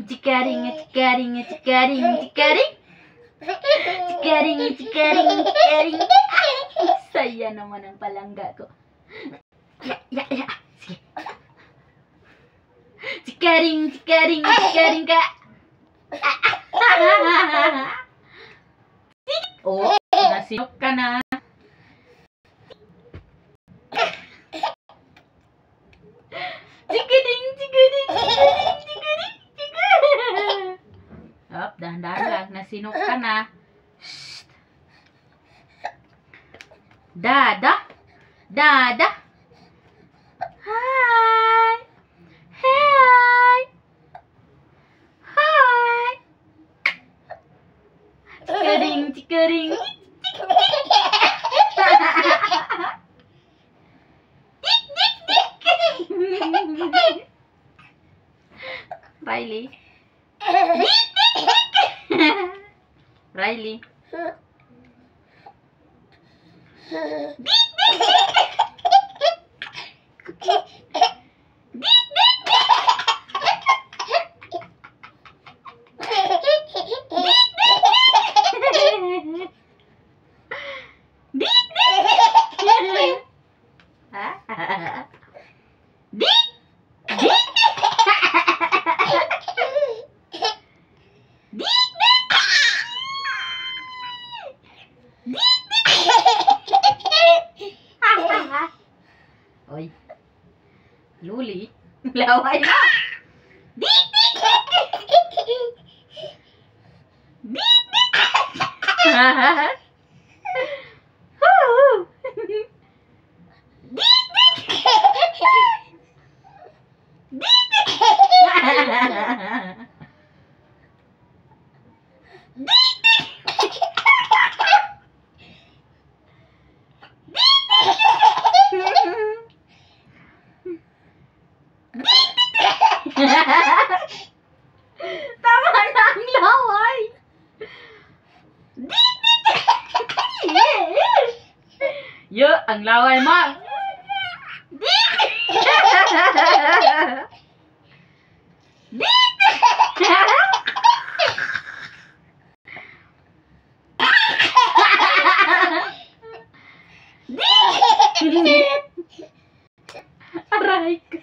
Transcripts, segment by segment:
Cikaring, cikaring, cikaring, cikaring. Cikaring, cikaring, cikaring. Saya naman ang palangga ko. Ya. Sige. Cikaring, cikaring, cikaring ka. Oh, nasinok ka na. Cikaring, cikaring, cikaring, cikaring, cikaring. Up, dahan-dahan lang. Nasinok ka na. Shh. Dada. Dada. Hi. Hi. Hi. Cikaring, cikaring. Riley. Riley. Oy. Luli. Laway mo. Tama na ang laway. Yo, ang laway mo. Aray ko.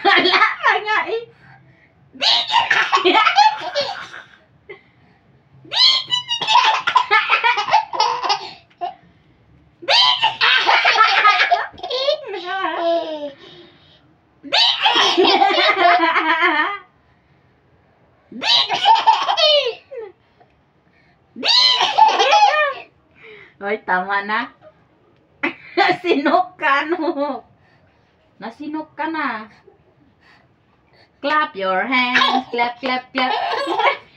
Wala ka nga eh. Hoy, tama na. Nasinok ka, no? Nasinok ka na. Clap your hands. Clap, clap, clap.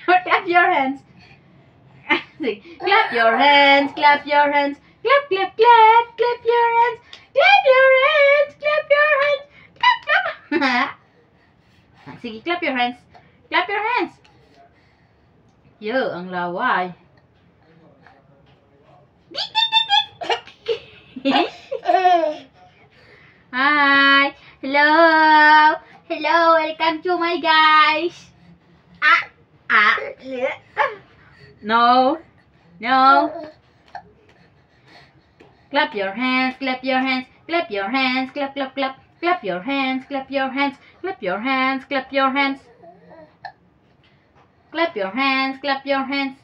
Clap your hands. Clap your hands. Clap your hands. Clap, clap, clap. Clap your hands. Clap your hands. Clap your hands. Clap, clap. Sige, clap your hands. Clap your hands. Yo, ang laway. Hi. Hello. Hello. Welcome to my guys. No. No. Clap your hands. Clap your hands. Clap your hands. Clap, clap, clap. Clap your hands. Clap your hands. Clap your hands. Clap your hands. Clap your hands. Clap your hands.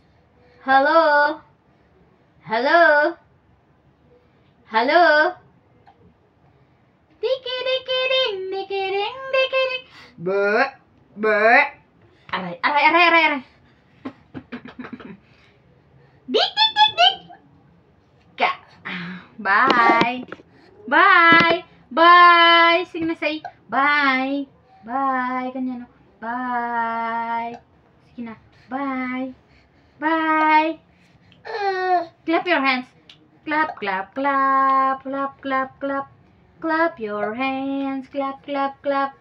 Hello. Hello. Hello. Diki-diki-ding, diki-ding, diki-ding. Bek, bek. Aray. Dik. Ka. Bye. Bye. Bye. Sige na say. Bye. Bye. Ganyan. Bye. Sige na. Bye. Bye. Clap your hands. Clap, clap, clap. Clap, clap, clap. Clap your hands. Clap, clap, clap.